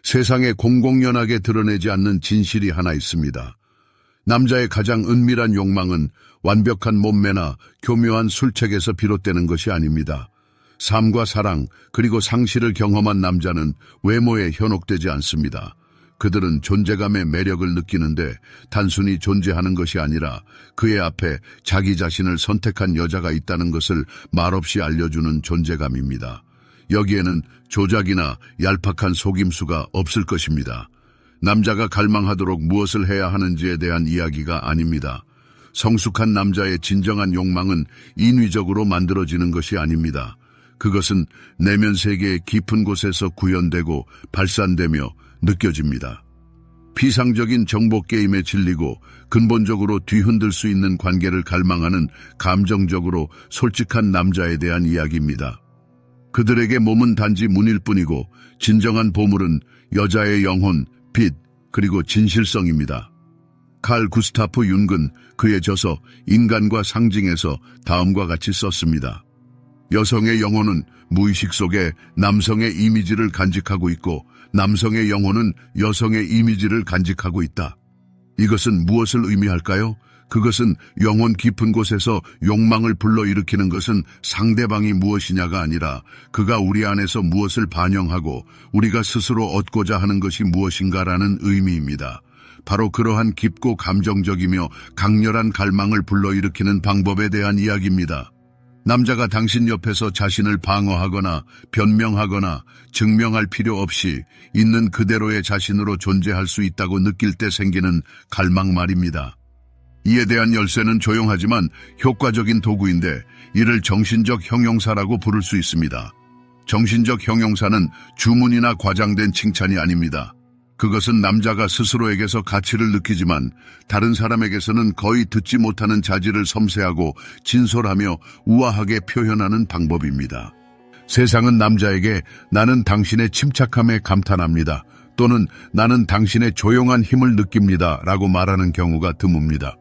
세상에 공공연하게 드러내지 않는 진실이 하나 있습니다. 남자의 가장 은밀한 욕망은 완벽한 몸매나 교묘한 술책에서 비롯되는 것이 아닙니다. 삶과 사랑 그리고 상실을 경험한 남자는 외모에 현혹되지 않습니다. 그들은 존재감의 매력을 느끼는데 단순히 존재하는 것이 아니라 그의 앞에 자기 자신을 선택한 여자가 있다는 것을 말없이 알려주는 존재감입니다. 여기에는 조작이나 얄팍한 속임수가 없을 것입니다. 남자가 갈망하도록 무엇을 해야 하는지에 대한 이야기가 아닙니다. 성숙한 남자의 진정한 욕망은 인위적으로 만들어지는 것이 아닙니다. 그것은 내면 세계의 깊은 곳에서 구현되고 발산되며 느껴집니다. 피상적인 정보 게임에 질리고 근본적으로 뒤흔들 수 있는 관계를 갈망하는 감정적으로 솔직한 남자에 대한 이야기입니다. 그들에게 몸은 단지 문일 뿐이고 진정한 보물은 여자의 영혼, 빛, 그리고 진실성입니다. 칼 구스타프 융은 그의 저서 인간과 상징에서 다음과 같이 썼습니다. 여성의 영혼은 무의식 속에 남성의 이미지를 간직하고 있고 남성의 영혼은 여성의 이미지를 간직하고 있다. 이것은 무엇을 의미할까요? 그것은 영혼 깊은 곳에서 욕망을 불러일으키는 것은 상대방이 무엇이냐가 아니라 그가 우리 안에서 무엇을 반영하고 우리가 스스로 얻고자 하는 것이 무엇인가라는 의미입니다. 바로 그러한 깊고 감정적이며 강렬한 갈망을 불러일으키는 방법에 대한 이야기입니다. 남자가 당신 옆에서 자신을 방어하거나 변명하거나 증명할 필요 없이 있는 그대로의 자신으로 존재할 수 있다고 느낄 때 생기는 갈망 말입니다. 이에 대한 열쇠는 조용하지만 효과적인 도구인데 이를 정신적 형용사라고 부를 수 있습니다. 정신적 형용사는 주문이나 과장된 칭찬이 아닙니다. 그것은 남자가 스스로에게서 가치를 느끼지만 다른 사람에게서는 거의 듣지 못하는 자질을 섬세하고 진솔하며 우아하게 표현하는 방법입니다. 세상은 남자에게 나는 당신의 침착함에 감탄합니다. 또는 나는 당신의 조용한 힘을 느낍니다. 라고 말하는 경우가 드뭅니다.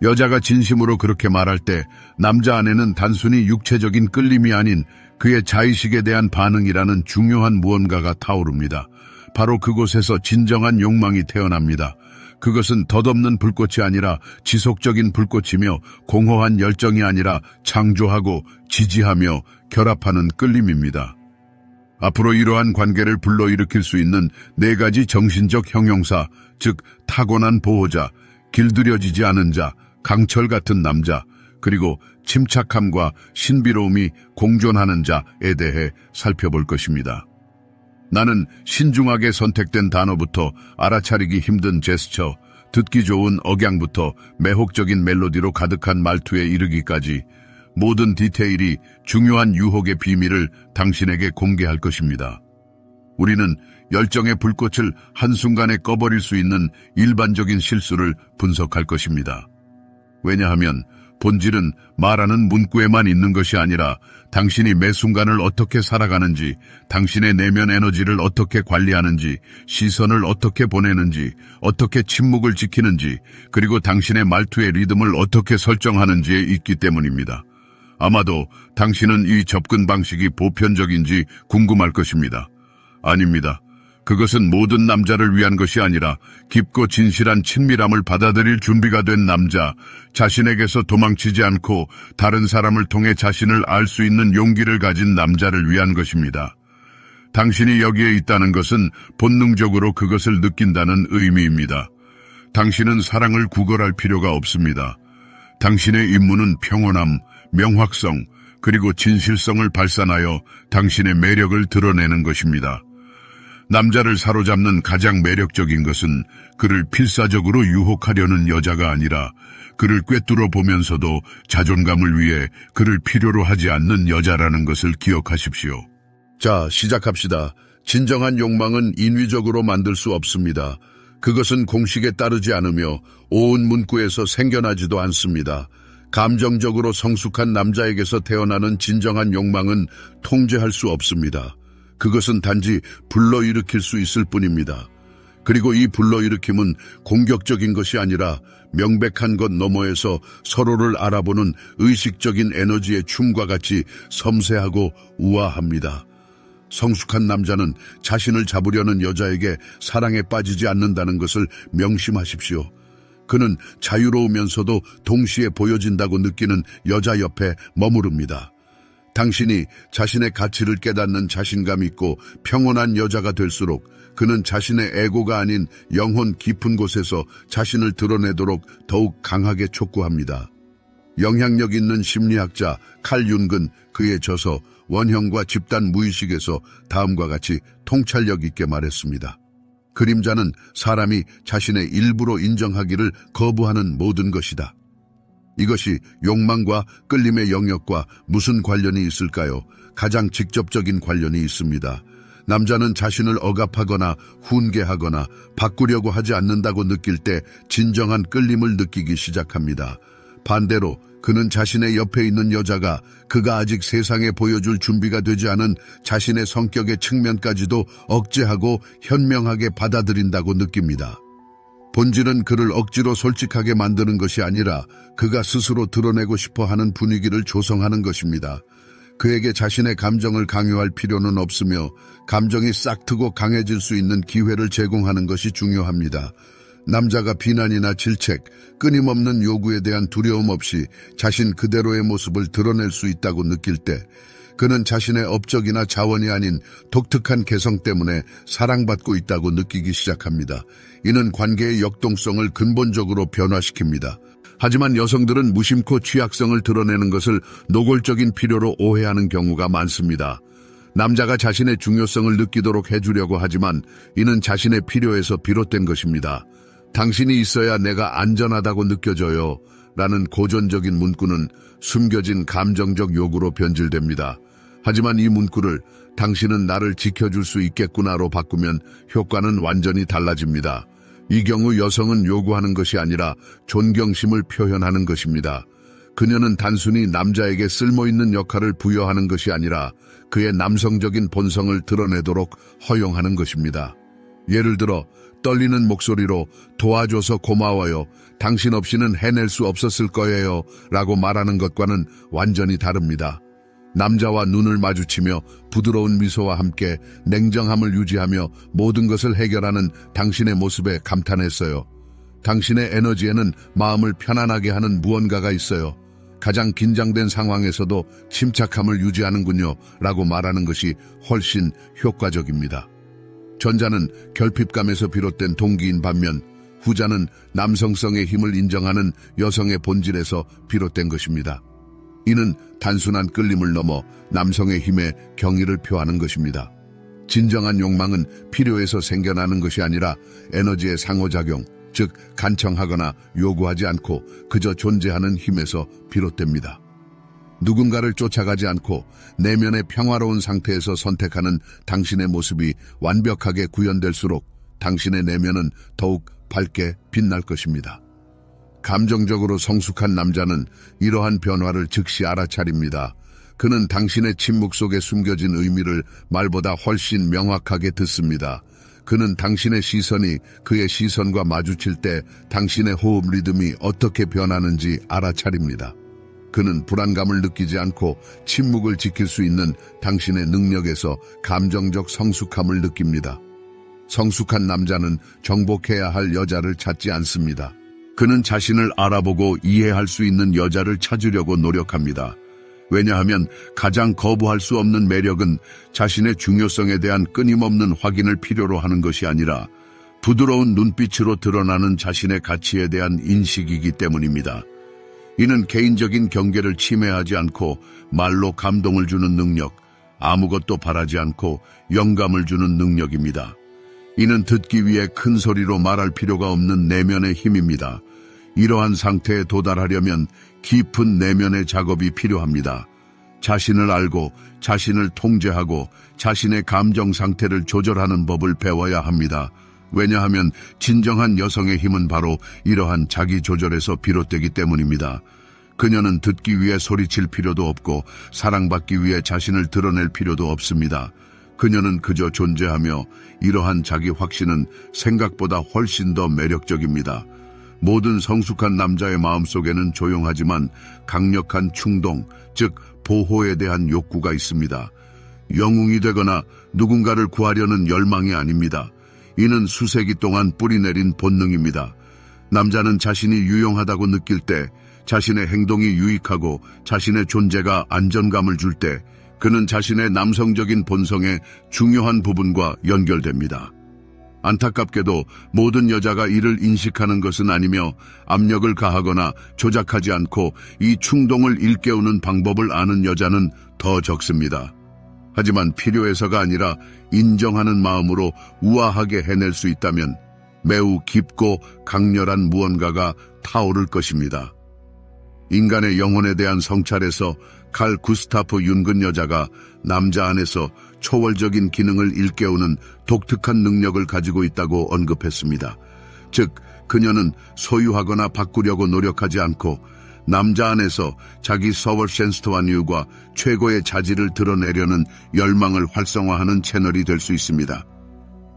여자가 진심으로 그렇게 말할 때 남자 안에는 단순히 육체적인 끌림이 아닌 그의 자의식에 대한 반응이라는 중요한 무언가가 타오릅니다. 바로 그곳에서 진정한 욕망이 태어납니다. 그것은 덧없는 불꽃이 아니라 지속적인 불꽃이며 공허한 열정이 아니라 창조하고 지지하며 결합하는 끌림입니다. 앞으로 이러한 관계를 불러일으킬 수 있는 4가지 정신적 형용사, 즉 타고난 보호자, 길들여지지 않은 자, 강철 같은 남자, 그리고 침착함과 신비로움이 공존하는 자에 대해 살펴볼 것입니다. 나는 신중하게 선택된 단어부터 알아차리기 힘든 제스처, 듣기 좋은 억양부터 매혹적인 멜로디로 가득한 말투에 이르기까지 모든 디테일이 중요한 유혹의 비밀을 당신에게 공개할 것입니다. 우리는 열정의 불꽃을 한순간에 꺼버릴 수 있는 일반적인 실수를 분석할 것입니다. 왜냐하면 본질은 말하는 문구에만 있는 것이 아니라 당신이 매 순간을 어떻게 살아가는지, 당신의 내면 에너지를 어떻게 관리하는지, 시선을 어떻게 보내는지, 어떻게 침묵을 지키는지, 그리고 당신의 말투의 리듬을 어떻게 설정하는지에 있기 때문입니다. 아마도 당신은 이 접근 방식이 보편적인지 궁금할 것입니다. 아닙니다. 그것은 모든 남자를 위한 것이 아니라 깊고 진실한 친밀함을 받아들일 준비가 된 남자, 자신에게서 도망치지 않고 다른 사람을 통해 자신을 알 수 있는 용기를 가진 남자를 위한 것입니다. 당신이 여기에 있다는 것은 본능적으로 그것을 느낀다는 의미입니다. 당신은 사랑을 구걸할 필요가 없습니다. 당신의 임무는 평온함, 명확성, 그리고 진실성을 발산하여 당신의 매력을 드러내는 것입니다. 남자를 사로잡는 가장 매력적인 것은 그를 필사적으로 유혹하려는 여자가 아니라 그를 꿰뚫어 보면서도 자존감을 위해 그를 필요로 하지 않는 여자라는 것을 기억하십시오. 자, 시작합시다. 진정한 욕망은 인위적으로 만들 수 없습니다. 그것은 공식에 따르지 않으며 오은 문구에서 생겨나지도 않습니다. 감정적으로 성숙한 남자에게서 태어나는 진정한 욕망은 통제할 수 없습니다. 그것은 단지 불러일으킬 수 있을 뿐입니다. 그리고 이 불러일으킴은 공격적인 것이 아니라 명백한 것 너머에서 서로를 알아보는 의식적인 에너지의 춤과 같이 섬세하고 우아합니다. 성숙한 남자는 자신을 잡으려는 여자에게 사랑에 빠지지 않는다는 것을 명심하십시오. 그는 자유로우면서도 동시에 보여진다고 느끼는 여자 옆에 머무릅니다. 당신이 자신의 가치를 깨닫는 자신감 있고 평온한 여자가 될수록 그는 자신의 에고가 아닌 영혼 깊은 곳에서 자신을 드러내도록 더욱 강하게 촉구합니다. 영향력 있는 심리학자 칼 융은 그의 저서 원형과 집단 무의식에서 다음과 같이 통찰력 있게 말했습니다. 그림자는 사람이 자신의 일부로 인정하기를 거부하는 모든 것이다. 이것이 욕망과 끌림의 영역과 무슨 관련이 있을까요? 가장 직접적인 관련이 있습니다. 남자는 자신을 억압하거나 훈계하거나 바꾸려고 하지 않는다고 느낄 때 진정한 끌림을 느끼기 시작합니다. 반대로 그는 자신의 옆에 있는 여자가 그가 아직 세상에 보여줄 준비가 되지 않은 자신의 성격의 측면까지도 억제하고 현명하게 받아들인다고 느낍니다. 본질은 그를 억지로 솔직하게 만드는 것이 아니라 그가 스스로 드러내고 싶어 하는 분위기를 조성하는 것입니다. 그에게 자신의 감정을 강요할 필요는 없으며 감정이 싹트고 강해질 수 있는 기회를 제공하는 것이 중요합니다. 남자가 비난이나 질책, 끊임없는 요구에 대한 두려움 없이 자신 그대로의 모습을 드러낼 수 있다고 느낄 때 그는 자신의 업적이나 자원이 아닌 독특한 개성 때문에 사랑받고 있다고 느끼기 시작합니다. 이는 관계의 역동성을 근본적으로 변화시킵니다. 하지만 여성들은 무심코 취약성을 드러내는 것을 노골적인 필요로 오해하는 경우가 많습니다. 남자가 자신의 중요성을 느끼도록 해주려고 하지만 이는 자신의 필요에서 비롯된 것입니다. 당신이 있어야 내가 안전하다고 느껴져요 라는 고전적인 문구는 숨겨진 감정적 요구로 변질됩니다. 하지만 이 문구를 당신은 나를 지켜줄 수 있겠구나로 바꾸면 효과는 완전히 달라집니다. 이 경우 여성은 요구하는 것이 아니라 존경심을 표현하는 것입니다. 그녀는 단순히 남자에게 쓸모있는 역할을 부여하는 것이 아니라 그의 남성적인 본성을 드러내도록 허용하는 것입니다. 예를 들어 떨리는 목소리로 도와줘서 고마워요. 당신 없이는 해낼 수 없었을 거예요. 라고 말하는 것과는 완전히 다릅니다. 남자와 눈을 마주치며 부드러운 미소와 함께 냉정함을 유지하며 모든 것을 해결하는 당신의 모습에 감탄했어요. 당신의 에너지에는 마음을 편안하게 하는 무언가가 있어요. 가장 긴장된 상황에서도 침착함을 유지하는군요. 라고 말하는 것이 훨씬 효과적입니다. 전자는 결핍감에서 비롯된 동기인 반면 후자는 남성성의 힘을 인정하는 여성의 본질에서 비롯된 것입니다. 이는 단순한 끌림을 넘어 남성의 힘에 경의를 표하는 것입니다. 진정한 욕망은 필요에서 생겨나는 것이 아니라 에너지의 상호작용, 즉 간청하거나 요구하지 않고 그저 존재하는 힘에서 비롯됩니다. 누군가를 쫓아가지 않고 내면의 평화로운 상태에서 선택하는 당신의 모습이 완벽하게 구현될수록 당신의 내면은 더욱 밝게 빛날 것입니다. 감정적으로 성숙한 남자는 이러한 변화를 즉시 알아차립니다. 그는 당신의 침묵 속에 숨겨진 의미를 말보다 훨씬 명확하게 듣습니다. 그는 당신의 시선이 그의 시선과 마주칠 때 당신의 호흡 리듬이 어떻게 변하는지 알아차립니다. 그는 불안감을 느끼지 않고 침묵을 지킬 수 있는 당신의 능력에서 감정적 성숙함을 느낍니다. 성숙한 남자는 정복해야 할 여자를 찾지 않습니다. 그는 자신을 알아보고 이해할 수 있는 여자를 찾으려고 노력합니다. 왜냐하면 가장 거부할 수 없는 매력은 자신의 중요성에 대한 끊임없는 확인을 필요로 하는 것이 아니라 부드러운 눈빛으로 드러나는 자신의 가치에 대한 인식이기 때문입니다. 이는 개인적인 경계를 침해하지 않고 말로 감동을 주는 능력, 아무것도 바라지 않고 영감을 주는 능력입니다. 이는 듣기 위해 큰 소리로 말할 필요가 없는 내면의 힘입니다. 이러한 상태에 도달하려면 깊은 내면의 작업이 필요합니다. 자신을 알고 자신을 통제하고 자신의 감정 상태를 조절하는 법을 배워야 합니다. 왜냐하면 진정한 여성의 힘은 바로 이러한 자기 조절에서 비롯되기 때문입니다. 그녀는 듣기 위해 소리칠 필요도 없고 사랑받기 위해 자신을 드러낼 필요도 없습니다. 그녀는 그저 존재하며 이러한 자기 확신은 생각보다 훨씬 더 매력적입니다. 모든 성숙한 남자의 마음속에는 조용하지만 강력한 충동, 즉 보호에 대한 욕구가 있습니다. 영웅이 되거나 누군가를 구하려는 열망이 아닙니다. 이는 수세기 동안 뿌리내린 본능입니다. 남자는 자신이 유용하다고 느낄 때, 자신의 행동이 유익하고 자신의 존재가 안정감을 줄 때, 그는 자신의 남성적인 본성의 중요한 부분과 연결됩니다. 안타깝게도 모든 여자가 이를 인식하는 것은 아니며 압력을 가하거나 조작하지 않고 이 충동을 일깨우는 방법을 아는 여자는 더 적습니다. 하지만 필요해서가 아니라 인정하는 마음으로 우아하게 해낼 수 있다면 매우 깊고 강렬한 무언가가 타오를 것입니다. 인간의 영혼에 대한 성찰에서 칼 구스타프 융근 여자가 남자 안에서 초월적인 기능을 일깨우는 독특한 능력을 가지고 있다고 언급했습니다. 즉, 그녀는 소유하거나 바꾸려고 노력하지 않고 남자 안에서 자기 서벌센스트와뉴과 최고의 자질을 드러내려는 열망을 활성화하는 채널이 될 수 있습니다.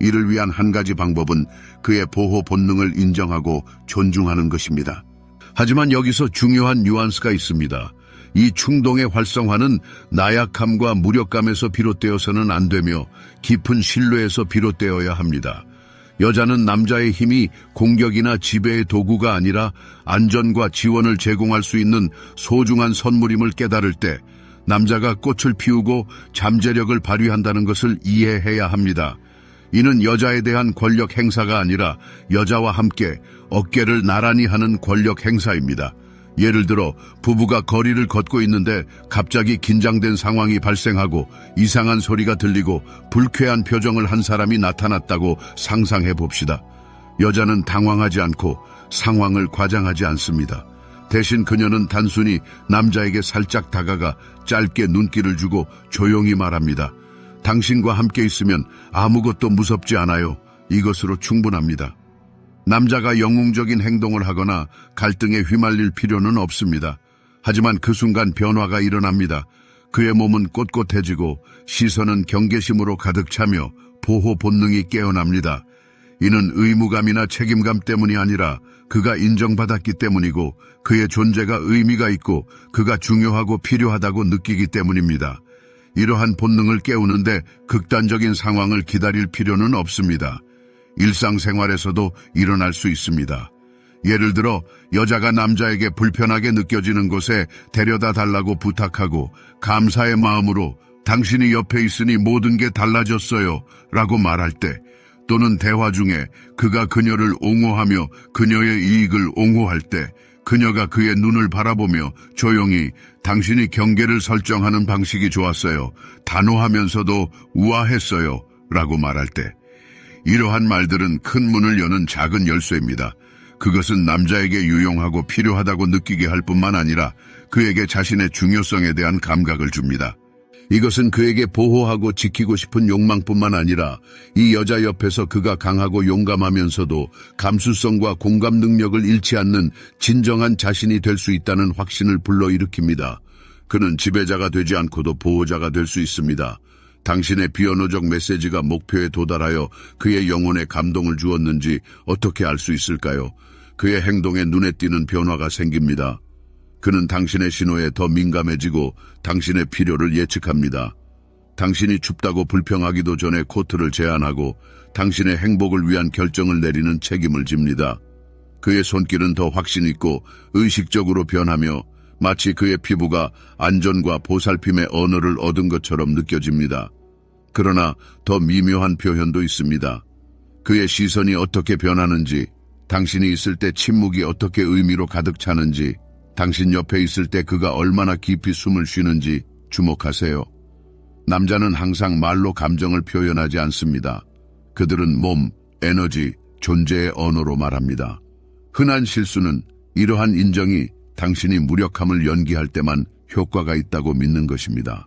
이를 위한 한 가지 방법은 그의 보호 본능을 인정하고 존중하는 것입니다. 하지만 여기서 중요한 뉘앙스가 있습니다. 이 충동의 활성화는 나약함과 무력감에서 비롯되어서는 안 되며 깊은 신뢰에서 비롯되어야 합니다. 여자는 남자의 힘이 공격이나 지배의 도구가 아니라 안전과 지원을 제공할 수 있는 소중한 선물임을 깨달을 때 남자가 꽃을 피우고 잠재력을 발휘한다는 것을 이해해야 합니다. 이는 여자에 대한 권력 행사가 아니라 여자와 함께 어깨를 나란히 하는 권력 행사입니다. 예를 들어 부부가 거리를 걷고 있는데 갑자기 긴장된 상황이 발생하고 이상한 소리가 들리고 불쾌한 표정을 한 사람이 나타났다고 상상해 봅시다. 여자는 당황하지 않고 상황을 과장하지 않습니다. 대신 그녀는 단순히 남자에게 살짝 다가가 짧게 눈길을 주고 조용히 말합니다. 당신과 함께 있으면 아무것도 무섭지 않아요. 이것으로 충분합니다. 남자가 영웅적인 행동을 하거나 갈등에 휘말릴 필요는 없습니다. 하지만 그 순간 변화가 일어납니다. 그의 몸은 꼿꼿해지고 시선은 경계심으로 가득 차며 보호 본능이 깨어납니다. 이는 의무감이나 책임감 때문이 아니라 그가 인정받았기 때문이고 그의 존재가 의미가 있고 그가 중요하고 필요하다고 느끼기 때문입니다. 이러한 본능을 깨우는데 극단적인 상황을 기다릴 필요는 없습니다. 일상생활에서도 일어날 수 있습니다. 예를 들어 여자가 남자에게 불편하게 느껴지는 곳에 데려다 달라고 부탁하고 감사의 마음으로 당신이 옆에 있으니 모든 게 달라졌어요 라고 말할 때, 또는 대화 중에 그가 그녀를 옹호하며 그녀의 이익을 옹호할 때 그녀가 그의 눈을 바라보며 조용히 당신이 경계를 설정하는 방식이 좋았어요, 단호하면서도 우아했어요 라고 말할 때, 이러한 말들은 큰 문을 여는 작은 열쇠입니다. 그것은 남자에게 유용하고 필요하다고 느끼게 할 뿐만 아니라 그에게 자신의 중요성에 대한 감각을 줍니다. 이것은 그에게 보호하고 지키고 싶은 욕망뿐만 아니라 이 여자 옆에서 그가 강하고 용감하면서도 감수성과 공감 능력을 잃지 않는 진정한 자신이 될 수 있다는 확신을 불러일으킵니다. 그는 지배자가 되지 않고도 보호자가 될 수 있습니다. 당신의 비언어적 메시지가 목표에 도달하여 그의 영혼에 감동을 주었는지 어떻게 알 수 있을까요? 그의 행동에 눈에 띄는 변화가 생깁니다. 그는 당신의 신호에 더 민감해지고 당신의 필요를 예측합니다. 당신이 춥다고 불평하기도 전에 코트를 제안하고 당신의 행복을 위한 결정을 내리는 책임을 집니다. 그의 손길은 더 확신 있고 의식적으로 변하며 마치 그의 피부가 안전과 보살핌의 언어를 얻은 것처럼 느껴집니다. 그러나 더 미묘한 표현도 있습니다. 그의 시선이 어떻게 변하는지, 당신이 있을 때 침묵이 어떻게 의미로 가득 차는지, 당신 옆에 있을 때 그가 얼마나 깊이 숨을 쉬는지 주목하세요. 남자는 항상 말로 감정을 표현하지 않습니다. 그들은 몸, 에너지, 존재의 언어로 말합니다. 흔한 실수는 이러한 인정이 당신이 무력함을 연기할 때만 효과가 있다고 믿는 것입니다.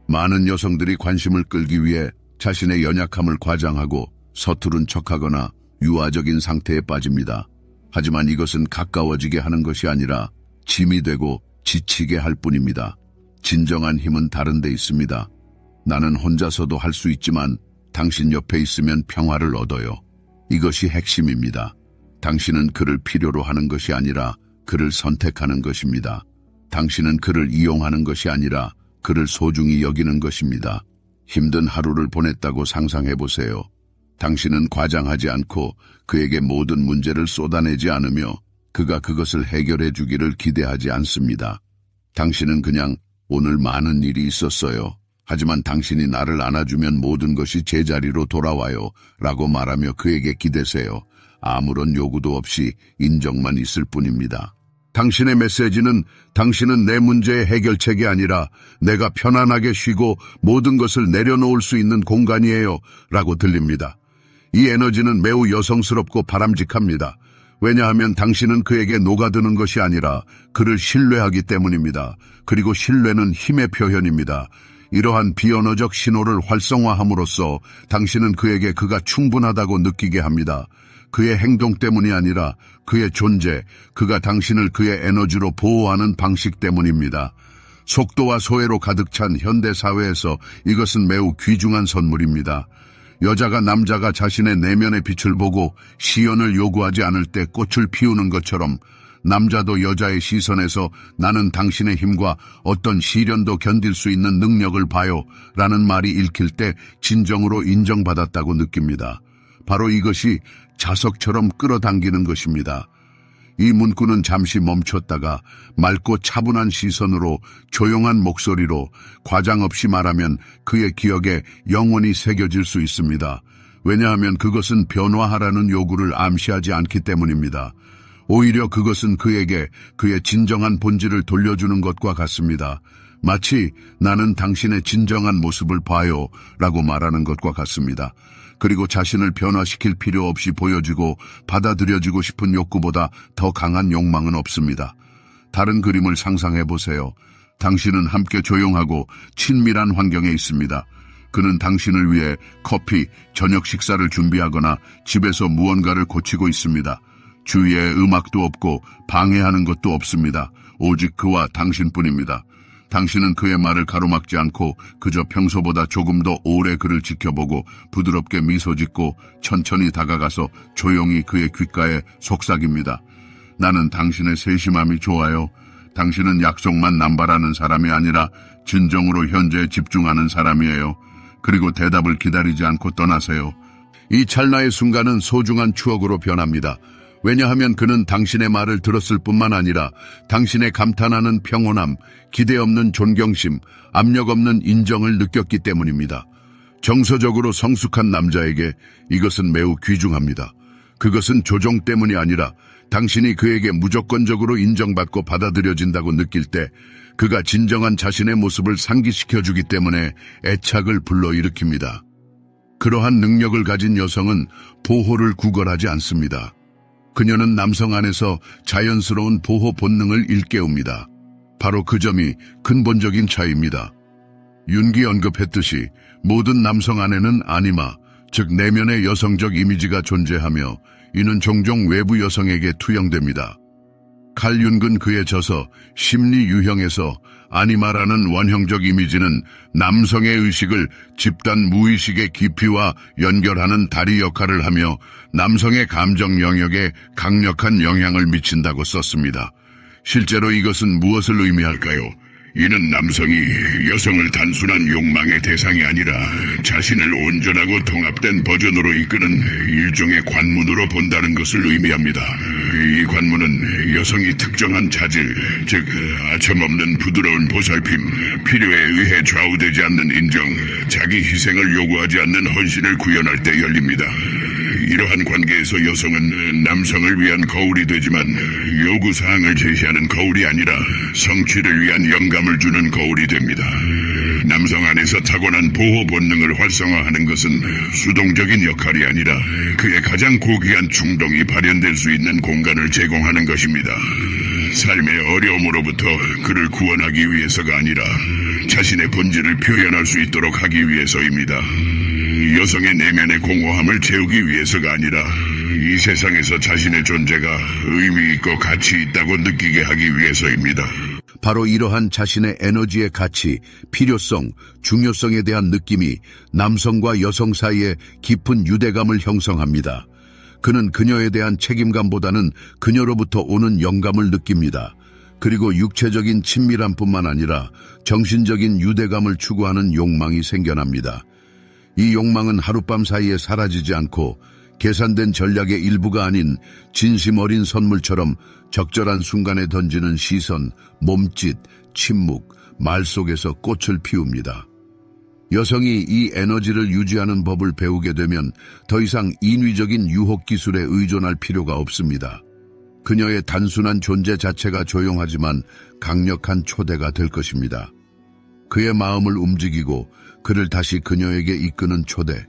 많은 여성들이 관심을 끌기 위해 자신의 연약함을 과장하고 서투른 척하거나 유아적인 상태에 빠집니다. 하지만 이것은 가까워지게 하는 것이 아니라 짐이 되고 지치게 할 뿐입니다. 진정한 힘은 다른 데 있습니다. 나는 혼자서도 할 수 있지만 당신 옆에 있으면 평화를 얻어요. 이것이 핵심입니다. 당신은 그를 필요로 하는 것이 아니라 그를 선택하는 것입니다. 당신은 그를 이용하는 것이 아니라 그를 소중히 여기는 것입니다. 힘든 하루를 보냈다고 상상해보세요. 당신은 과장하지 않고 그에게 모든 문제를 쏟아내지 않으며 그가 그것을 해결해 주기를 기대하지 않습니다. 당신은 그냥 오늘 많은 일이 있었어요. 하지만 당신이 나를 안아주면 모든 것이 제자리로 돌아와요. 라고 말하며 그에게 기대세요. 아무런 요구도 없이 인정만 있을 뿐입니다. 당신의 메시지는 당신은 내 문제의 해결책이 아니라 내가 편안하게 쉬고 모든 것을 내려놓을 수 있는 공간이에요. 라고 들립니다. 이 에너지는 매우 여성스럽고 바람직합니다. 왜냐하면 당신은 그에게 녹아드는 것이 아니라 그를 신뢰하기 때문입니다. 그리고 신뢰는 힘의 표현입니다. 이러한 비언어적 신호를 활성화함으로써 당신은 그에게 그가 충분하다고 느끼게 합니다. 그의 행동 때문이 아니라 그의 존재, 그가 당신을 그의 에너지로 보호하는 방식 때문입니다. 속도와 소외로 가득 찬 현대사회에서 이것은 매우 귀중한 선물입니다. 여자가 남자가 자신의 내면의 빛을 보고 시연을 요구하지 않을 때 꽃을 피우는 것처럼 남자도 여자의 시선에서 나는 당신의 힘과 어떤 시련도 견딜 수 있는 능력을 봐요 라는 말이 읽힐 때 진정으로 인정받았다고 느낍니다. 바로 이것이 자석처럼 끌어당기는 것입니다. 이 문구는 잠시 멈췄다가 맑고 차분한 시선으로 조용한 목소리로 과장 없이 말하면 그의 기억에 영원히 새겨질 수 있습니다. 왜냐하면 그것은 변화하라는 요구를 암시하지 않기 때문입니다. 오히려 그것은 그에게 그의 진정한 본질을 돌려주는 것과 같습니다. 마치 나는 당신의 진정한 모습을 봐요 라고 말하는 것과 같습니다. 그리고 자신을 변화시킬 필요 없이 보여지고 받아들여지고 싶은 욕구보다 더 강한 욕망은 없습니다. 다른 그림을 상상해 보세요. 당신은 함께 조용하고 친밀한 환경에 있습니다. 그는 당신을 위해 커피, 저녁 식사를 준비하거나 집에서 무언가를 고치고 있습니다. 주위에 음악도 없고 방해하는 것도 없습니다. 오직 그와 당신뿐입니다. 당신은 그의 말을 가로막지 않고 그저 평소보다 조금 더 오래 그를 지켜보고 부드럽게 미소 짓고 천천히 다가가서 조용히 그의 귓가에 속삭입니다. 나는 당신의 세심함이 좋아요. 당신은 약속만 남발하는 사람이 아니라 진정으로 현재에 집중하는 사람이에요. 그리고 대답을 기다리지 않고 떠나세요. 이 찰나의 순간은 소중한 추억으로 변합니다. 왜냐하면 그는 당신의 말을 들었을 뿐만 아니라 당신의 감탄하는 평온함, 기대 없는 존경심, 압력 없는 인정을 느꼈기 때문입니다. 정서적으로 성숙한 남자에게 이것은 매우 귀중합니다. 그것은 조종 때문이 아니라 당신이 그에게 무조건적으로 인정받고 받아들여진다고 느낄 때 그가 진정한 자신의 모습을 상기시켜주기 때문에 애착을 불러일으킵니다. 그러한 능력을 가진 여성은 보호를 구걸하지 않습니다. 그녀는 남성 안에서 자연스러운 보호 본능을 일깨웁니다. 바로 그 점이 근본적인 차이입니다. 윤기 언급했듯이 모든 남성 안에는 아니마, 즉 내면의 여성적 이미지가 존재하며 이는 종종 외부 여성에게 투영됩니다. 칼 윤근 그의 저서 심리 유형에서 아니마라는 원형적 이미지는 남성의 의식을 집단 무의식의 깊이와 연결하는 다리 역할을 하며 남성의 감정 영역에 강력한 영향을 미친다고 썼습니다. 실제로 이것은 무엇을 의미할까요? 이는 남성이 여성을 단순한 욕망의 대상이 아니라 자신을 온전하고 통합된 버전으로 이끄는 일종의 관문으로 본다는 것을 의미합니다. 이 관문은 여성이 특정한 자질, 즉 아첨없는 부드러운 보살핌, 필요에 의해 좌우되지 않는 인정, 자기 희생을 요구하지 않는 헌신을 구현할 때 열립니다. 이러한 관계에서 여성은 남성을 위한 거울이 되지만 요구사항을 제시하는 거울이 아니라 성취를 위한 영감을 주는 거울이 됩니다. 남성 안에서 타고난 보호 본능을 활성화하는 것은 수동적인 역할이 아니라 그의 가장 고귀한 충동이 발현될 수 있는 공간을 제공하는 것입니다. 삶의 어려움으로부터 그를 구원하기 위해서가 아니라 자신의 본질을 표현할 수 있도록 하기 위해서입니다. 여성의 내면의 공허함을 채우기 위해서가 아니라 이 세상에서 자신의 존재가 의미 있고 가치 있다고 느끼게 하기 위해서입니다. 바로 이러한 자신의 에너지의 가치, 필요성, 중요성에 대한 느낌이 남성과 여성 사이에 깊은 유대감을 형성합니다. 그는 그녀에 대한 책임감보다는 그녀로부터 오는 영감을 느낍니다. 그리고 육체적인 친밀함뿐만 아니라 정신적인 유대감을 추구하는 욕망이 생겨납니다. 이 욕망은 하룻밤 사이에 사라지지 않고 계산된 전략의 일부가 아닌 진심 어린 선물처럼 적절한 순간에 던지는 시선, 몸짓, 침묵, 말 속에서 꽃을 피웁니다. 여성이 이 에너지를 유지하는 법을 배우게 되면 더 이상 인위적인 유혹 기술에 의존할 필요가 없습니다. 그녀의 단순한 존재 자체가 조용하지만 강력한 초대가 될 것입니다. 그의 마음을 움직이고 그를 다시 그녀에게 이끄는 초대.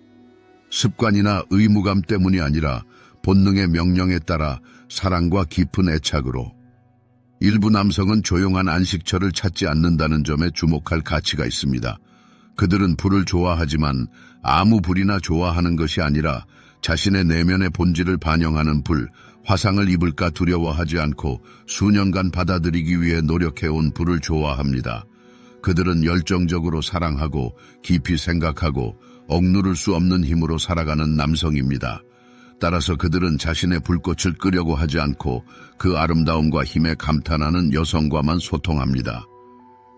습관이나 의무감 때문이 아니라 본능의 명령에 따라 사랑과 깊은 애착으로. 일부 남성은 조용한 안식처를 찾지 않는다는 점에 주목할 가치가 있습니다. 그들은 불을 좋아하지만 아무 불이나 좋아하는 것이 아니라 자신의 내면의 본질을 반영하는 불, 화상을 입을까 두려워하지 않고 수년간 받아들이기 위해 노력해온 불을 좋아합니다. 그들은 열정적으로 사랑하고 깊이 생각하고 억누를 수 없는 힘으로 살아가는 남성입니다. 따라서 그들은 자신의 불꽃을 끄려고 하지 않고 그 아름다움과 힘에 감탄하는 여성과만 소통합니다.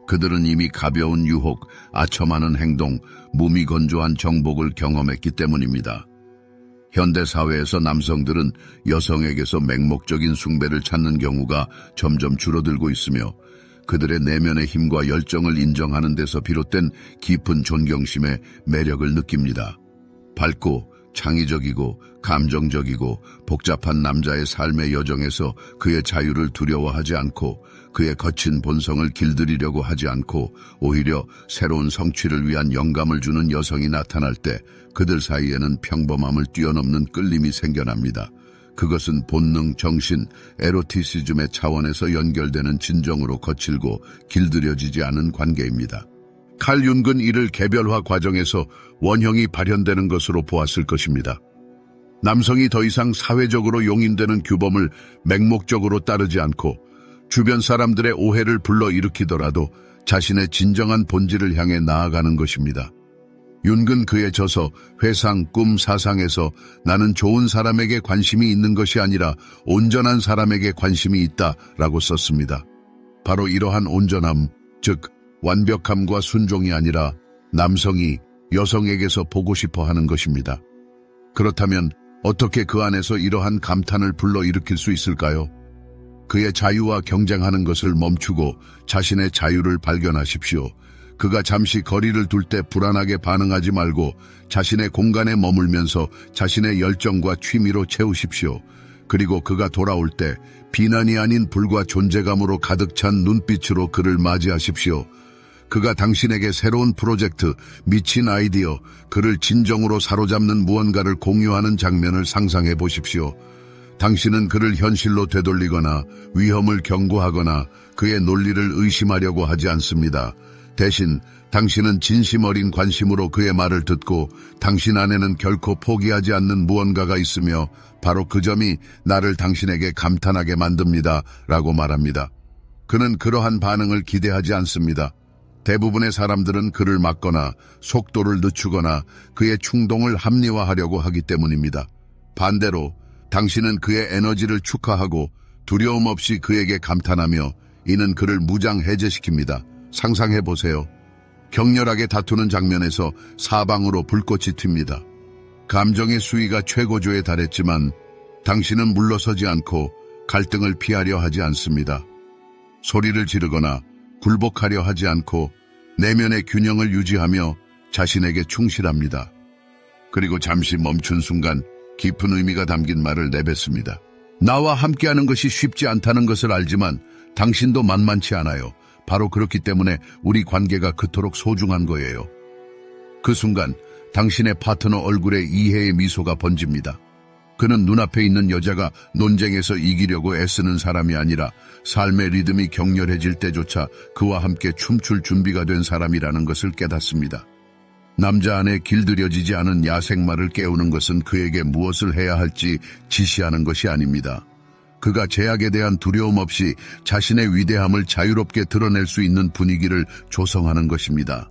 그들은 이미 가벼운 유혹, 아첨하는 행동, 무미건조한 정복을 경험했기 때문입니다. 현대사회에서 남성들은 여성에게서 맹목적인 숭배를 찾는 경우가 점점 줄어들고 있으며 그들의 내면의 힘과 열정을 인정하는 데서 비롯된 깊은 존경심에 매력을 느낍니다. 밝고 창의적이고 감정적이고 복잡한 남자의 삶의 여정에서 그의 자유를 두려워하지 않고 그의 거친 본성을 길들이려고 하지 않고 오히려 새로운 성취를 위한 영감을 주는 여성이 나타날 때 그들 사이에는 평범함을 뛰어넘는 끌림이 생겨납니다. 그것은 본능, 정신, 에로티시즘의 차원에서 연결되는 진정으로 거칠고 길들여지지 않은 관계입니다. 칼 융은 이를 개별화 과정에서 원형이 발현되는 것으로 보았을 것입니다. 남성이 더 이상 사회적으로 용인되는 규범을 맹목적으로 따르지 않고 주변 사람들의 오해를 불러일으키더라도 자신의 진정한 본질을 향해 나아가는 것입니다. 융은 그의 저서 회상, 꿈, 사상에서 나는 좋은 사람에게 관심이 있는 것이 아니라 온전한 사람에게 관심이 있다라고 썼습니다. 바로 이러한 온전함, 즉 완벽함과 순종이 아니라 남성이 여성에게서 보고 싶어 하는 것입니다. 그렇다면 어떻게 그 안에서 이러한 감탄을 불러일으킬 수 있을까요? 그의 자유와 경쟁하는 것을 멈추고 자신의 자유를 발견하십시오. 그가 잠시 거리를 둘 때 불안하게 반응하지 말고 자신의 공간에 머물면서 자신의 열정과 취미로 채우십시오. 그리고 그가 돌아올 때 비난이 아닌 불과 존재감으로 가득 찬 눈빛으로 그를 맞이하십시오. 그가 당신에게 새로운 프로젝트, 미친 아이디어, 그를 진정으로 사로잡는 무언가를 공유하는 장면을 상상해 보십시오. 당신은 그를 현실로 되돌리거나 위험을 경고하거나 그의 논리를 의심하려고 하지 않습니다. 대신 당신은 진심 어린 관심으로 그의 말을 듣고 당신 안에는 결코 포기하지 않는 무언가가 있으며 바로 그 점이 나를 당신에게 감탄하게 만듭니다. 라고 말합니다. 그는 그러한 반응을 기대하지 않습니다. 대부분의 사람들은 그를 막거나 속도를 늦추거나 그의 충동을 합리화하려고 하기 때문입니다. 반대로 당신은 그의 에너지를 축하하고 두려움 없이 그에게 감탄하며 이는 그를 무장해제시킵니다. 상상해보세요. 격렬하게 다투는 장면에서 사방으로 불꽃이 튑니다. 감정의 수위가 최고조에 달했지만 당신은 물러서지 않고 갈등을 피하려 하지 않습니다. 소리를 지르거나 굴복하려 하지 않고 내면의 균형을 유지하며 자신에게 충실합니다. 그리고 잠시 멈춘 순간 깊은 의미가 담긴 말을 내뱉습니다. 나와 함께하는 것이 쉽지 않다는 것을 알지만 당신도 만만치 않아요. 바로 그렇기 때문에 우리 관계가 그토록 소중한 거예요. 그 순간 당신의 파트너 얼굴에 이해의 미소가 번집니다. 그는 눈앞에 있는 여자가 논쟁에서 이기려고 애쓰는 사람이 아니라 삶의 리듬이 격렬해질 때조차 그와 함께 춤출 준비가 된 사람이라는 것을 깨닫습니다. 남자 안에 길들여지지 않은 야생마를 깨우는 것은 그에게 무엇을 해야 할지 지시하는 것이 아닙니다. 그가 제약에 대한 두려움 없이 자신의 위대함을 자유롭게 드러낼 수 있는 분위기를 조성하는 것입니다.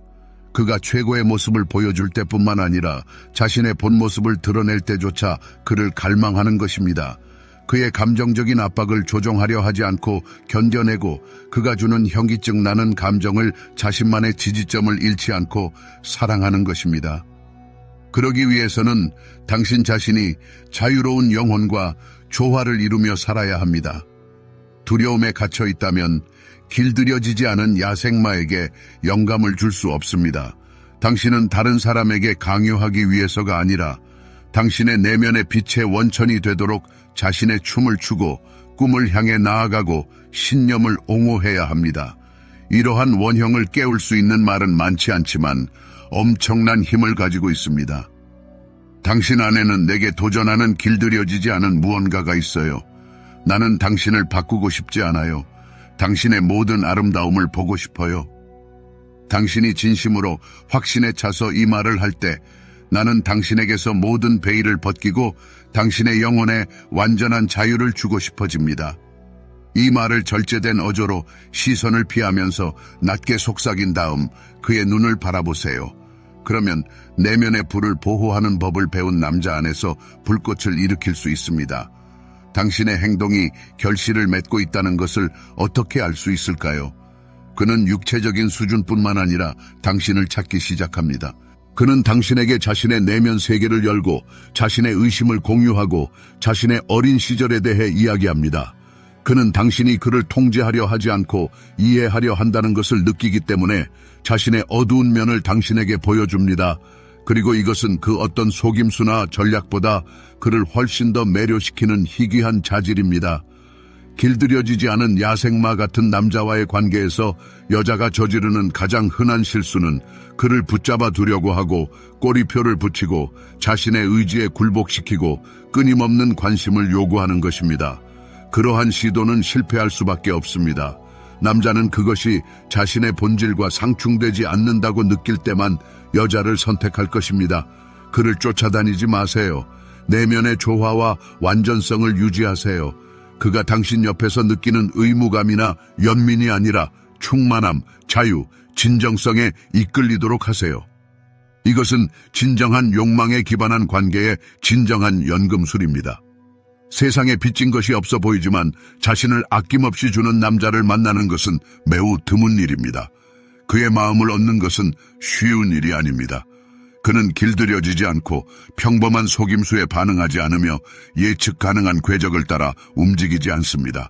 그가 최고의 모습을 보여줄 때뿐만 아니라 자신의 본 모습을 드러낼 때조차 그를 갈망하는 것입니다. 그의 감정적인 압박을 조종하려 하지 않고 견뎌내고 그가 주는 현기증 나는 감정을 자신만의 지지점을 잃지 않고 사랑하는 것입니다. 그러기 위해서는 당신 자신이 자유로운 영혼과 조화를 이루며 살아야 합니다. 두려움에 갇혀 있다면 길들여지지 않은 야생마에게 영감을 줄 수 없습니다. 당신은 다른 사람에게 강요하기 위해서가 아니라 당신의 내면의 빛의 원천이 되도록 자신의 춤을 추고 꿈을 향해 나아가고 신념을 옹호해야 합니다. 이러한 원형을 깨울 수 있는 말은 많지 않지만 엄청난 힘을 가지고 있습니다. 당신 안에는 내게 도전하는 길들여지지 않은 무언가가 있어요. 나는 당신을 바꾸고 싶지 않아요. 당신의 모든 아름다움을 보고 싶어요. 당신이 진심으로 확신에 차서 이 말을 할 때 나는 당신에게서 모든 베일을 벗기고 당신의 영혼에 완전한 자유를 주고 싶어집니다. 이 말을 절제된 어조로 시선을 피하면서 낮게 속삭인 다음 그의 눈을 바라보세요. 그러면 내면의 불을 보호하는 법을 배운 남자 안에서 불꽃을 일으킬 수 있습니다. 당신의 행동이 결실을 맺고 있다는 것을 어떻게 알 수 있을까요? 그는 육체적인 수준뿐만 아니라 당신을 찾기 시작합니다. 그는 당신에게 자신의 내면 세계를 열고 자신의 의심을 공유하고 자신의 어린 시절에 대해 이야기합니다. 그는 당신이 그를 통제하려 하지 않고 이해하려 한다는 것을 느끼기 때문에 자신의 어두운 면을 당신에게 보여줍니다. 그리고 이것은 그 어떤 속임수나 전략보다 그를 훨씬 더 매료시키는 희귀한 자질입니다. 길들여지지 않은 야생마 같은 남자와의 관계에서 여자가 저지르는 가장 흔한 실수는 그를 붙잡아 두려고 하고 꼬리표를 붙이고 자신의 의지에 굴복시키고 끊임없는 관심을 요구하는 것입니다. 그러한 시도는 실패할 수밖에 없습니다. 남자는 그것이 자신의 본질과 상충되지 않는다고 느낄 때만 여자를 선택할 것입니다. 그를 쫓아다니지 마세요. 내면의 조화와 완전성을 유지하세요. 그가 당신 옆에서 느끼는 의무감이나 연민이 아니라 충만함, 자유, 진정성에 이끌리도록 하세요. 이것은 진정한 욕망에 기반한 관계의 진정한 연금술입니다. 세상에 빚진 것이 없어 보이지만 자신을 아낌없이 주는 남자를 만나는 것은 매우 드문 일입니다. 그의 마음을 얻는 것은 쉬운 일이 아닙니다. 그는 길들여지지 않고 평범한 속임수에 반응하지 않으며 예측 가능한 궤적을 따라 움직이지 않습니다.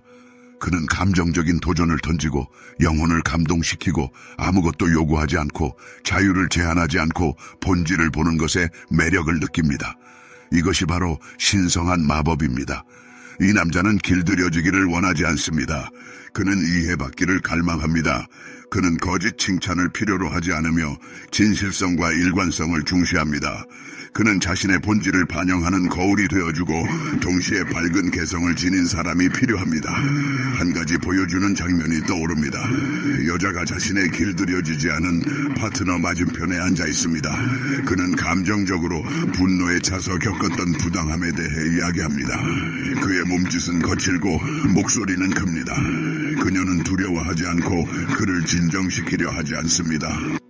그는 감정적인 도전을 던지고 영혼을 감동시키고 아무것도 요구하지 않고 자유를 제한하지 않고 본질을 보는 것에 매력을 느낍니다. 이것이 바로 신성한 마법입니다. 이 남자는 길들여지기를 원하지 않습니다. 그는 이해받기를 갈망합니다. 그는 거짓 칭찬을 필요로 하지 않으며 진실성과 일관성을 중시합니다. 그는 자신의 본질을 반영하는 거울이 되어주고 동시에 밝은 개성을 지닌 사람이 필요합니다. 한 가지 보여주는 장면이 떠오릅니다. 여자가 자신의 길들여지지 않은 파트너 맞은편에 앉아 있습니다. 그는 감정적으로 분노에 차서 겪었던 부당함에 대해 이야기합니다. 그의 몸짓은 거칠고 목소리는 큽니다. 그녀는 두려워하지 않고 그를 진정시키려 하지 않습니다.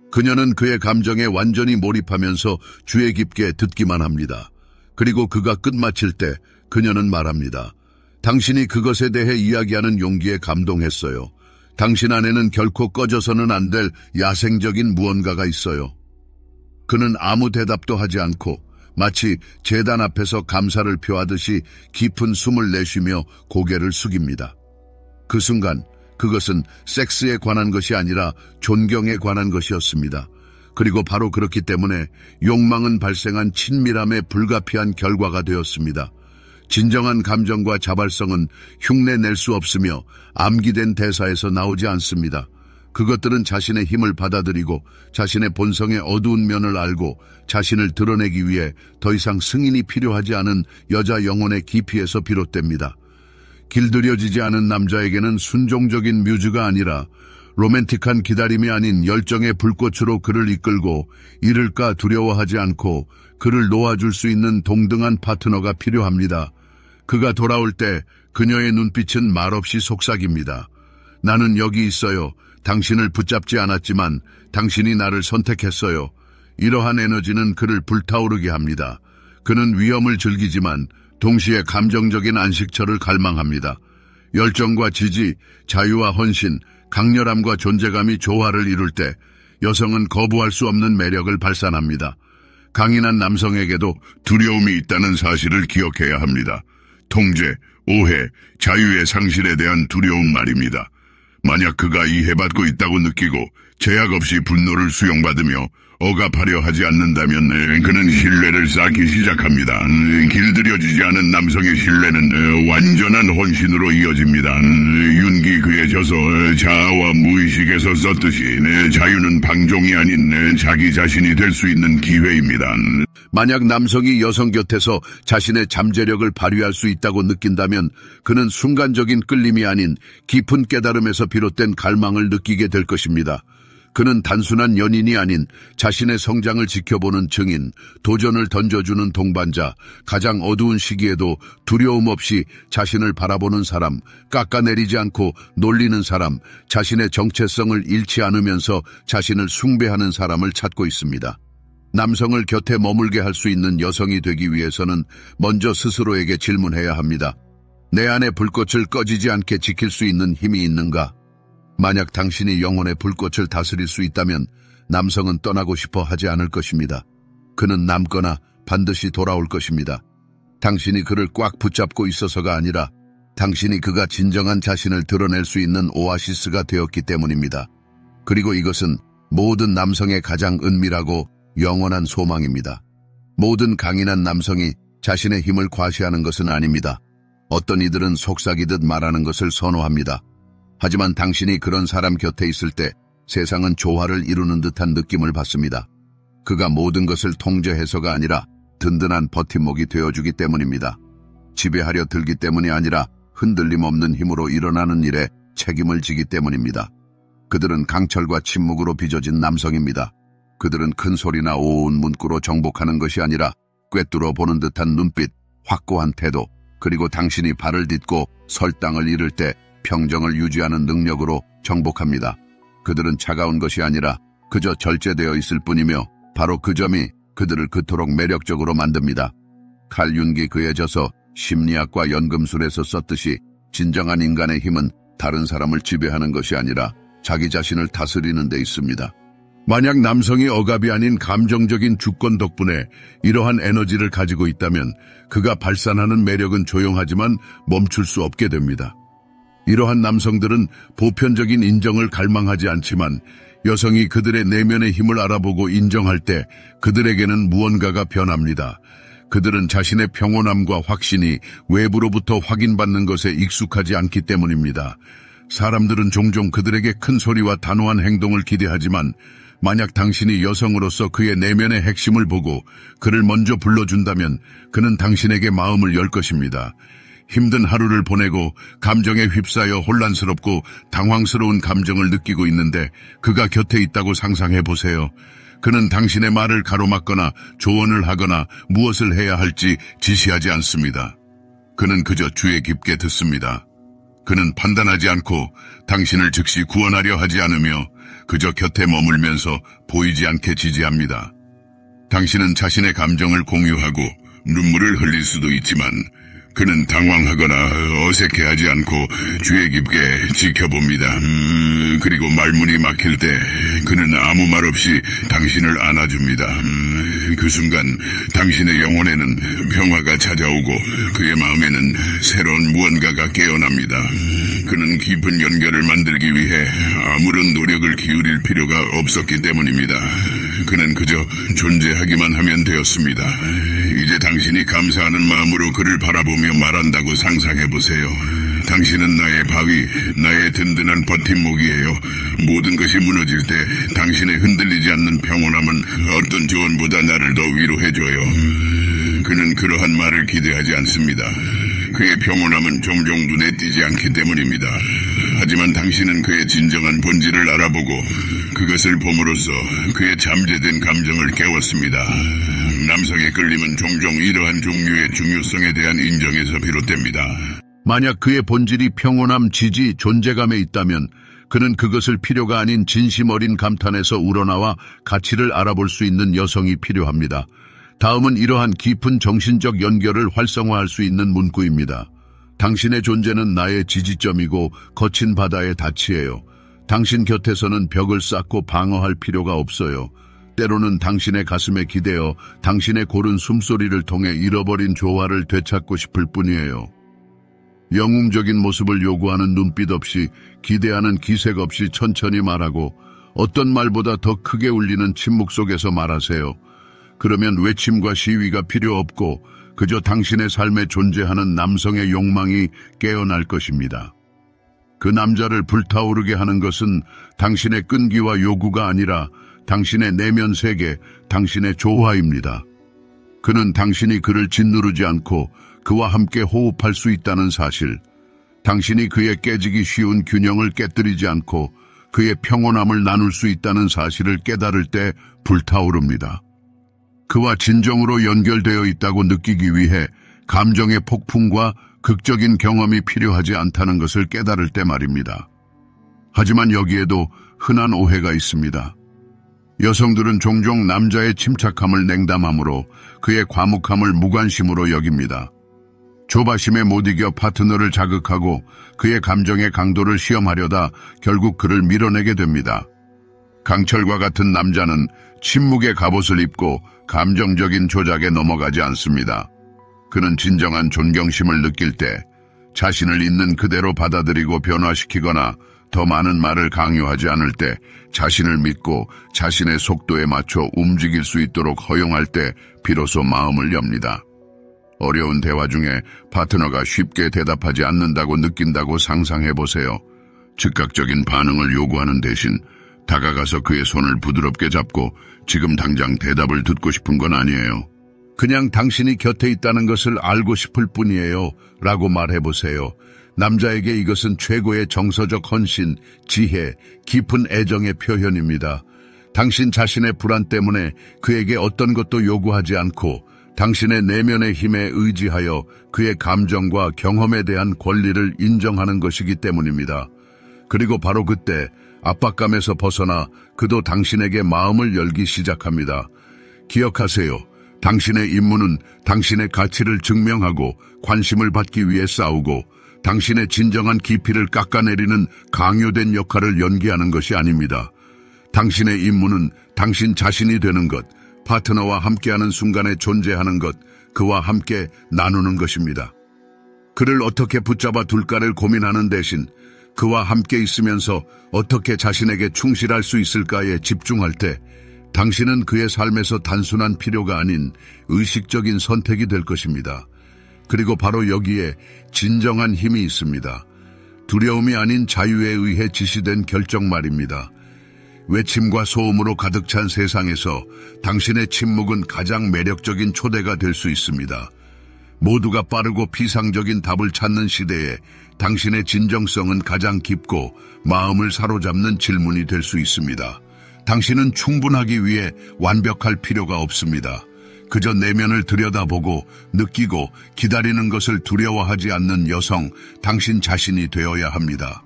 그녀는 그의 감정에 완전히 몰입하면서 주의 깊게 듣기만 합니다. 그리고 그가 끝마칠 때 그녀는 말합니다. 당신이 그것에 대해 이야기하는 용기에 감동했어요. 당신 안에는 결코 꺼져서는 안 될 야생적인 무언가가 있어요. 그는 아무 대답도 하지 않고 마치 제단 앞에서 감사를 표하듯이 깊은 숨을 내쉬며 고개를 숙입니다. 그 순간 그것은 섹스에 관한 것이 아니라 존경에 관한 것이었습니다. 그리고 바로 그렇기 때문에 욕망은 발생한 친밀함의 불가피한 결과가 되었습니다. 진정한 감정과 자발성은 흉내낼 수 없으며 암기된 대사에서 나오지 않습니다. 그것들은 자신의 힘을 받아들이고 자신의 본성의 어두운 면을 알고 자신을 드러내기 위해 더 이상 승인이 필요하지 않은 여자 영혼의 깊이에서 비롯됩니다. 길들여지지 않은 남자에게는 순종적인 뮤즈가 아니라 로맨틱한 기다림이 아닌 열정의 불꽃으로 그를 이끌고 잃을까 두려워하지 않고 그를 놓아줄 수 있는 동등한 파트너가 필요합니다. 그가 돌아올 때 그녀의 눈빛은 말없이 속삭입니다. 나는 여기 있어요. 당신을 붙잡지 않았지만 당신이 나를 선택했어요. 이러한 에너지는 그를 불타오르게 합니다. 그는 위험을 즐기지만 동시에 감정적인 안식처를 갈망합니다. 열정과 지지, 자유와 헌신, 강렬함과 존재감이 조화를 이룰 때 여성은 거부할 수 없는 매력을 발산합니다. 강인한 남성에게도 두려움이 있다는 사실을 기억해야 합니다. 통제, 오해, 자유의 상실에 대한 두려움 말입니다. 만약 그가 이해받고 있다고 느끼고 제약 없이 분노를 수용받으며 억압하려 하지 않는다면 그는 신뢰를 쌓기 시작합니다. 길들여지지 않은 남성의 신뢰는 완전한 헌신으로 이어집니다. 윤기 그에 져서 자아와 무의식에서 썼듯이 자유는 방종이 아닌 자기 자신이 될 수 있는 기회입니다. 만약 남성이 여성 곁에서 자신의 잠재력을 발휘할 수 있다고 느낀다면 그는 순간적인 끌림이 아닌 깊은 깨달음에서 비롯된 갈망을 느끼게 될 것입니다. 그는 단순한 연인이 아닌 자신의 성장을 지켜보는 증인, 도전을 던져주는 동반자, 가장 어두운 시기에도 두려움 없이 자신을 바라보는 사람, 깎아내리지 않고 놀리는 사람, 자신의 정체성을 잃지 않으면서 자신을 숭배하는 사람을 찾고 있습니다. 남성을 곁에 머물게 할 수 있는 여성이 되기 위해서는 먼저 스스로에게 질문해야 합니다. 내 안의 불꽃을 꺼지지 않게 지킬 수 있는 힘이 있는가? 만약 당신이 영혼의 불꽃을 다스릴 수 있다면 남성은 떠나고 싶어 하지 않을 것입니다. 그는 남거나 반드시 돌아올 것입니다. 당신이 그를 꽉 붙잡고 있어서가 아니라 당신이 그가 진정한 자신을 드러낼 수 있는 오아시스가 되었기 때문입니다. 그리고 이것은 모든 남성의 가장 은밀하고 영원한 소망입니다. 모든 강인한 남성이 자신의 힘을 과시하는 것은 아닙니다. 어떤 이들은 속삭이듯 말하는 것을 선호합니다. 하지만 당신이 그런 사람 곁에 있을 때 세상은 조화를 이루는 듯한 느낌을 받습니다. 그가 모든 것을 통제해서가 아니라 든든한 버팀목이 되어주기 때문입니다. 지배하려 들기 때문이 아니라 흔들림 없는 힘으로 일어나는 일에 책임을 지기 때문입니다. 그들은 강철과 침묵으로 빚어진 남성입니다. 그들은 큰 소리나 오운 문구로 정복하는 것이 아니라 꿰뚫어 보는 듯한 눈빛, 확고한 태도, 그리고 당신이 발을 딛고 설 땅을 잃을 때 평정을 유지하는 능력으로 정복합니다. 그들은 차가운 것이 아니라 그저 절제되어 있을 뿐이며 바로 그 점이 그들을 그토록 매력적으로 만듭니다. 칼 윤기 그에 져서 심리학과 연금술에서 썼듯이 진정한 인간의 힘은 다른 사람을 지배하는 것이 아니라 자기 자신을 다스리는 데 있습니다. 만약 남성이 억압이 아닌 감정적인 주권 덕분에 이러한 에너지를 가지고 있다면 그가 발산하는 매력은 조용하지만 멈출 수 없게 됩니다. 이러한 남성들은 보편적인 인정을 갈망하지 않지만 여성이 그들의 내면의 힘을 알아보고 인정할 때 그들에게는 무언가가 변합니다. 그들은 자신의 평온함과 확신이 외부로부터 확인받는 것에 익숙하지 않기 때문입니다. 사람들은 종종 그들에게 큰 소리와 단호한 행동을 기대하지만 만약 당신이 여성으로서 그의 내면의 핵심을 보고 그를 먼저 불러준다면 그는 당신에게 마음을 열 것입니다. 힘든 하루를 보내고 감정에 휩싸여 혼란스럽고 당황스러운 감정을 느끼고 있는데 그가 곁에 있다고 상상해 보세요. 그는 당신의 말을 가로막거나 조언을 하거나 무엇을 해야 할지 지시하지 않습니다. 그는 그저 주의 깊게 듣습니다. 그는 판단하지 않고 당신을 즉시 구원하려 하지 않으며 그저 곁에 머물면서 보이지 않게 지지합니다. 당신은 자신의 감정을 공유하고 눈물을 흘릴 수도 있지만 그는 당황하거나 어색해하지 않고 주의 깊게 지켜봅니다. 그리고 말문이 막힐 때 그는 아무 말 없이 당신을 안아줍니다. 그 순간 당신의 영혼에는 평화가 찾아오고 그의 마음에는 새로운 무언가가 깨어납니다. 그는 깊은 연결을 만들기 위해 아무런 노력을 기울일 필요가 없었기 때문입니다. 그는 그저 존재하기만 하면 되었습니다. 이제 당신이 감사하는 마음으로 그를 바라보며 말한다고 상상해보세요. 당신은 나의 바위, 나의 든든한 버팀목이에요. 모든 것이 무너질 때 당신의 흔들리지 않는 평온함은 어떤 조언보다 나를 더 위로해줘요. 그는 그러한 말을 기대하지 않습니다. 그의 평온함은 종종 눈에 띄지 않기 때문입니다. 하지만 당신은 그의 진정한 본질을 알아보고 그것을 봄으로써 그의 잠재된 감정을 깨웠습니다. 남성의 끌림은 종종 이러한 종류의 중요성에 대한 인정에서 비롯됩니다. 만약 그의 본질이 평온함, 지지, 존재감에 있다면 그는 그것을 필요가 아닌 진심 어린 감탄에서 우러나와 가치를 알아볼 수 있는 여성이 필요합니다. 다음은 이러한 깊은 정신적 연결을 활성화할 수 있는 문구입니다. 당신의 존재는 나의 지지점이고 거친 바다의 닻이에요. 당신 곁에서는 벽을 쌓고 방어할 필요가 없어요. 때로는 당신의 가슴에 기대어 당신의 고른 숨소리를 통해 잃어버린 조화를 되찾고 싶을 뿐이에요. 영웅적인 모습을 요구하는 눈빛 없이, 기대하는 기색 없이 천천히 말하고, 어떤 말보다 더 크게 울리는 침묵 속에서 말하세요. 그러면 외침과 시위가 필요 없고 그저 당신의 삶에 존재하는 남성의 욕망이 깨어날 것입니다. 그 남자를 불타오르게 하는 것은 당신의 끈기와 요구가 아니라 당신의 내면 세계, 당신의 조화입니다. 그는 당신이 그를 짓누르지 않고 그와 함께 호흡할 수 있다는 사실, 당신이 그의 깨지기 쉬운 균형을 깨뜨리지 않고 그의 평온함을 나눌 수 있다는 사실을 깨달을 때 불타오릅니다. 그와 진정으로 연결되어 있다고 느끼기 위해 감정의 폭풍과 극적인 경험이 필요하지 않다는 것을 깨달을 때 말입니다. 하지만 여기에도 흔한 오해가 있습니다. 여성들은 종종 남자의 침착함을 냉담함으로, 그의 과묵함을 무관심으로 여깁니다. 조바심에 못 이겨 파트너를 자극하고 그의 감정의 강도를 시험하려다 결국 그를 밀어내게 됩니다. 강철과 같은 남자는 침묵의 갑옷을 입고 감정적인 조작에 넘어가지 않습니다. 그는 진정한 존경심을 느낄 때 자신을 있는 그대로 받아들이고 변화시키거나 더 많은 말을 강요하지 않을 때, 자신을 믿고 자신의 속도에 맞춰 움직일 수 있도록 허용할 때 비로소 마음을 엽니다. 어려운 대화 중에 파트너가 쉽게 대답하지 않는다고 느낀다고 상상해보세요. 즉각적인 반응을 요구하는 대신 다가가서 그의 손을 부드럽게 잡고 지금 당장 대답을 듣고 싶은 건 아니에요. 그냥 당신이 곁에 있다는 것을 알고 싶을 뿐이에요. 라고 말해보세요. 남자에게 이것은 최고의 정서적 헌신, 지혜, 깊은 애정의 표현입니다. 당신 자신의 불안 때문에 그에게 어떤 것도 요구하지 않고 당신의 내면의 힘에 의지하여 그의 감정과 경험에 대한 권리를 인정하는 것이기 때문입니다. 그리고 바로 그때 압박감에서 벗어나 그도 당신에게 마음을 열기 시작합니다. 기억하세요. 당신의 임무는 당신의 가치를 증명하고 관심을 받기 위해 싸우고, 당신의 진정한 깊이를 깎아내리는 강요된 역할을 연기하는 것이 아닙니다. 당신의 임무는 당신 자신이 되는 것, 파트너와 함께하는 순간에 존재하는 것, 그와 함께 나누는 것입니다. 그를 어떻게 붙잡아 둘까를 고민하는 대신 그와 함께 있으면서 어떻게 자신에게 충실할 수 있을까에 집중할 때 당신은 그의 삶에서 단순한 필요가 아닌 의식적인 선택이 될 것입니다. 그리고 바로 여기에 진정한 힘이 있습니다. 두려움이 아닌 자유에 의해 지시된 결정 말입니다. 외침과 소음으로 가득 찬 세상에서 당신의 침묵은 가장 매력적인 초대가 될 수 있습니다. 모두가 빠르고 피상적인 답을 찾는 시대에 당신의 진정성은 가장 깊고 마음을 사로잡는 질문이 될 수 있습니다. 당신은 충분하기 위해 완벽할 필요가 없습니다. 그저 내면을 들여다보고 느끼고 기다리는 것을 두려워하지 않는 여성, 당신 자신이 되어야 합니다.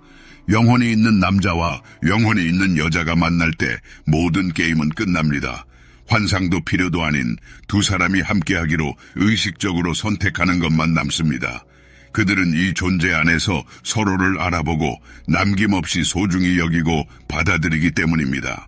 영혼이 있는 남자와 영혼이 있는 여자가 만날 때 모든 게임은 끝납니다. 환상도 필요도 아닌 두 사람이 함께하기로 의식적으로 선택하는 것만 남습니다. 그들은 이 존재 안에서 서로를 알아보고 남김없이 소중히 여기고 받아들이기 때문입니다.